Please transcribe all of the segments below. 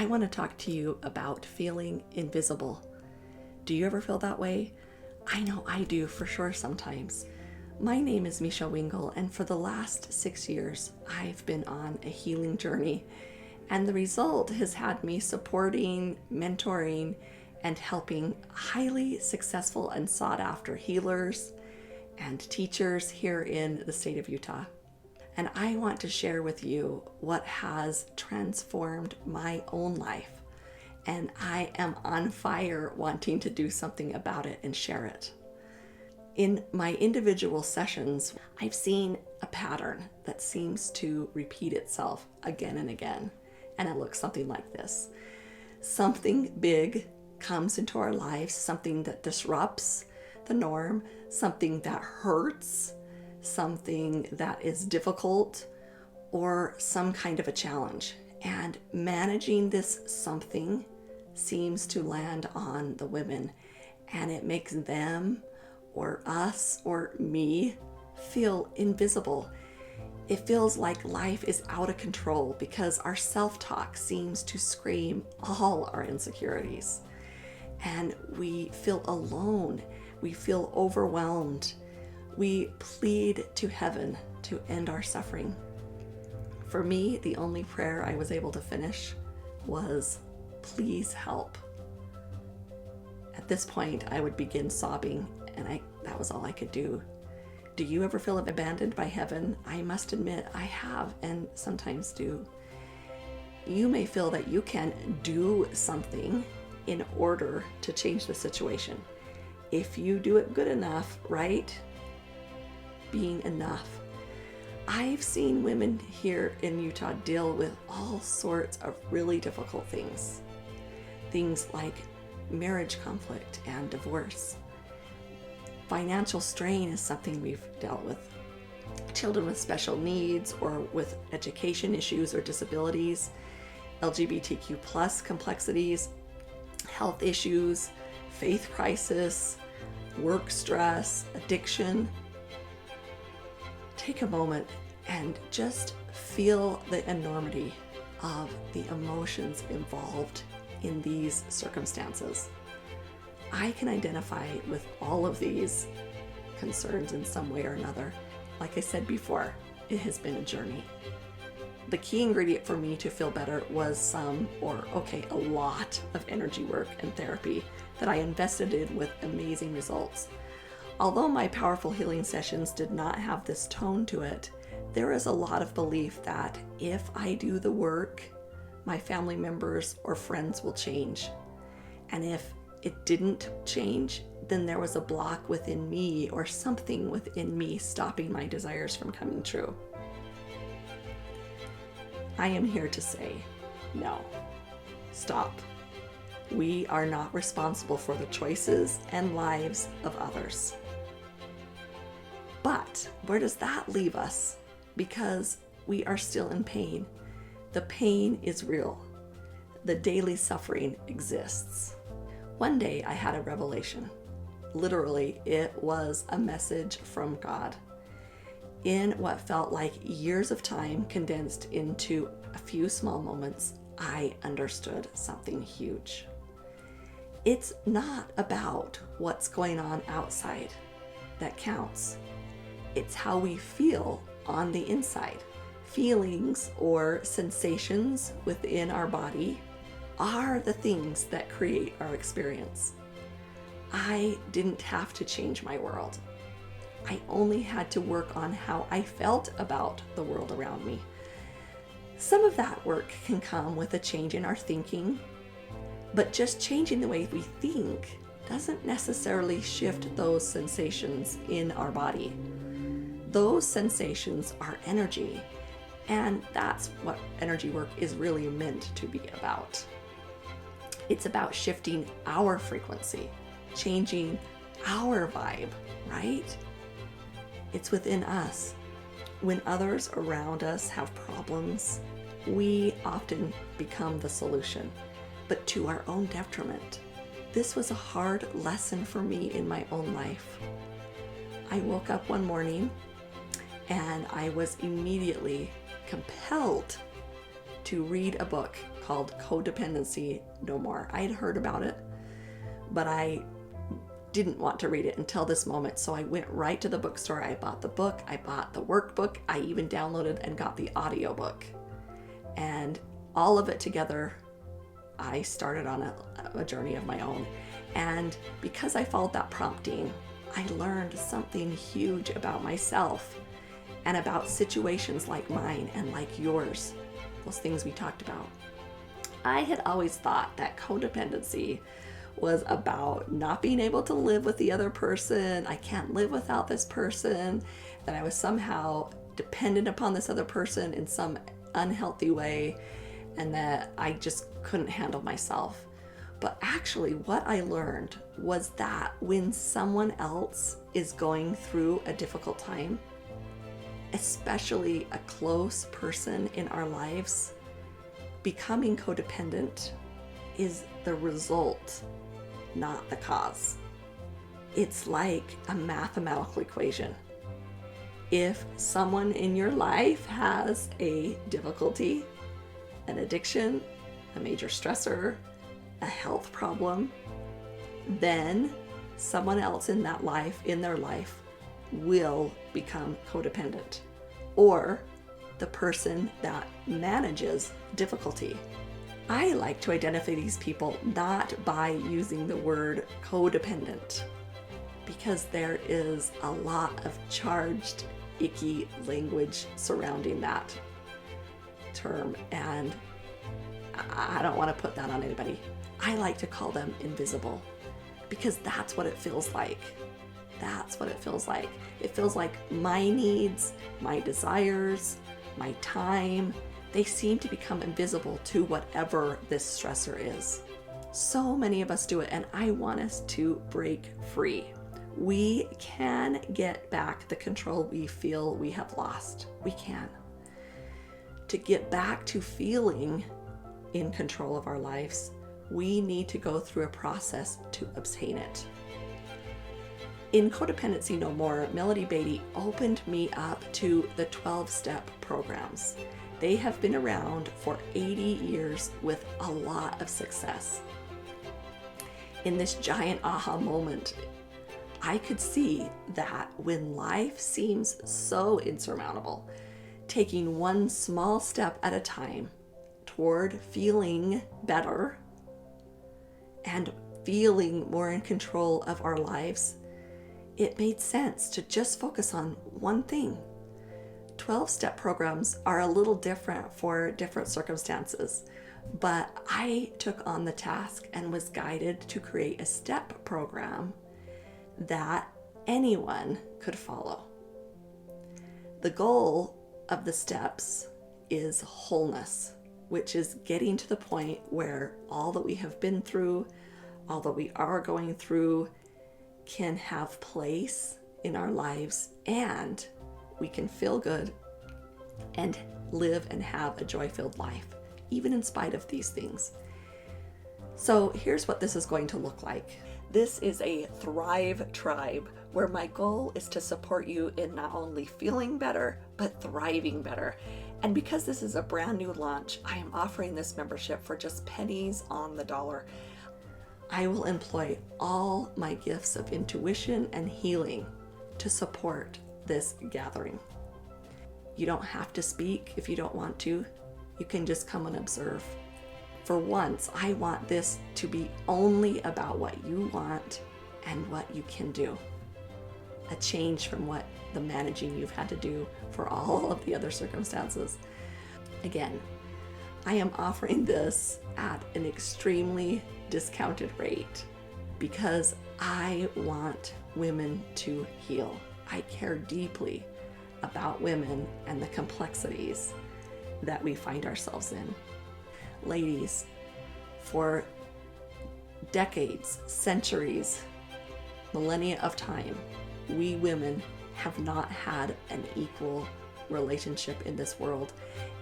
I want to talk to you about feeling invisible. Do you ever feel that way? I know I do for sure sometimes. My name is Misha Wingle, and for the last 6 years, I've been on a healing journey. And the result has had me supporting, mentoring, and helping highly successful and sought after healers and teachers here in the state of Utah. And I want to share with you what has transformed my own life. And I am on fire wanting to do something about it and share it. In my individual sessions, I've seen a pattern that seems to repeat itself again and again. And it looks something like this. Something big comes into our lives, something that disrupts the norm, something that hurts, something that is difficult, or some kind of a challenge. And managing this something seems to land on the women, and it makes them or us or me feel invisible. It feels like life is out of control because our self-talk seems to scream all our insecurities. And we feel alone. We feel overwhelmed. We plead to heaven to end our suffering. For me, the only prayer I was able to finish was, "Please help." At this point, I would begin sobbing, and that was all I could do. Do you ever feel abandoned by heaven? I must admit I have, and sometimes do. You may feel that you can do something in order to change the situation. If you do it good enough, right? Being enough. I've seen women here in Utah deal with all sorts of really difficult things. Things like marriage conflict and divorce. Financial strain is something we've dealt with. Children with special needs or with education issues or disabilities, LGBTQ plus complexities, health issues, faith crisis, work stress, addiction. Take a moment and just feel the enormity of the emotions involved in these circumstances. I can identify with all of these concerns in some way or another. Like I said before, it has been a journey. The key ingredient for me to feel better was a lot of energy work and therapy that I invested in with amazing results. Although my powerful healing sessions did not have this tone to it, there is a lot of belief that if I do the work, my family members or friends will change. And if it didn't change, then there was a block within me or something within me stopping my desires from coming true. I am here to say, no, stop. We are not responsible for the choices and lives of others. But where does that leave us? Because we are still in pain. The pain is real. The daily suffering exists. One day I had a revelation. Literally, it was a message from God. In what felt like years of time condensed into a few small moments, I understood something huge. It's not about what's going on outside that counts. It's how we feel on the inside. Feelings or sensations within our body are the things that create our experience. I didn't have to change my world. I only had to work on how I felt about the world around me. Some of that work can come with a change in our thinking, but just changing the way we think doesn't necessarily shift those sensations in our body. Those sensations are energy, and that's what energy work is really meant to be about. It's about shifting our frequency, changing our vibe, right? It's within us. When others around us have problems, we often become the solution, but to our own detriment. This was a hard lesson for me in my own life. I woke up one morning and I was immediately compelled to read a book called Codependency No More. I had heard about it, but I didn't want to read it until this moment. So I went right to the bookstore. I bought the book, I bought the workbook, I even downloaded and got the audiobook. And all of it together, I started on a journey of my own. And because I followed that prompting, I learned something huge about myself and about situations like mine and like yours, those things we talked about. I had always thought that codependency was about not being able to live with the other person. I can't live without this person, that I was somehow dependent upon this other person in some unhealthy way, and that I just couldn't handle myself. But actually what I learned was that when someone else is going through a difficult time, especially a close person in our lives, becoming codependent is the result, not the cause. It's like a mathematical equation. If someone in your life has a difficulty, an addiction, a major stressor, a health problem, then someone else in their life will become codependent, or the person that manages difficulty. I like to identify these people not by using the word codependent, because there is a lot of charged, icky language surrounding that term, and I don't want to put that on anybody. I like to call them invisible, because that's what it feels like. That's what it feels like. It feels like my needs, my desires, my time, they seem to become invisible to whatever this stressor is. So many of us do it, and I want us to break free. We can get back the control we feel we have lost. We can. To get back to feeling in control of our lives, we need to go through a process to obtain it. In Codependency No More, Melody Beatty opened me up to the 12-step programs. They have been around for 80 years with a lot of success. In this giant aha moment, I could see that when life seems so insurmountable, taking one small step at a time toward feeling better and feeling more in control of our lives, it made sense to just focus on one thing. 12-step programs are a little different for different circumstances, but I took on the task and was guided to create a step program that anyone could follow. The goal of the steps is wholeness, which is getting to the point where all that we have been through, all that we are going through, can have place in our lives, and we can feel good and live and have a joy-filled life, even in spite of these things. So here's what this is going to look like. This is a Thrive Tribe, where my goal is to support you in not only feeling better, but thriving better. And because this is a brand new launch, I am offering this membership for just pennies on the dollar. I will employ all my gifts of intuition and healing to support this gathering. You don't have to speak if you don't want to. You can just come and observe. For once, I want this to be only about what you want and what you can do. A change from what the managing you've had to do for all of the other circumstances. Again, I am offering this at an extremely discounted rate because I want women to heal. I care deeply about women and the complexities that we find ourselves in. Ladies, for decades, centuries, millennia of time, we women have not had an equal relationship in this world,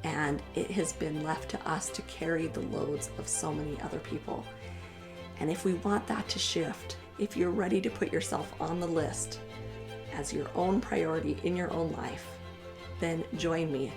and it has been left to us to carry the loads of so many other people. And if we want that to shift, if you're ready to put yourself on the list as your own priority in your own life, then join me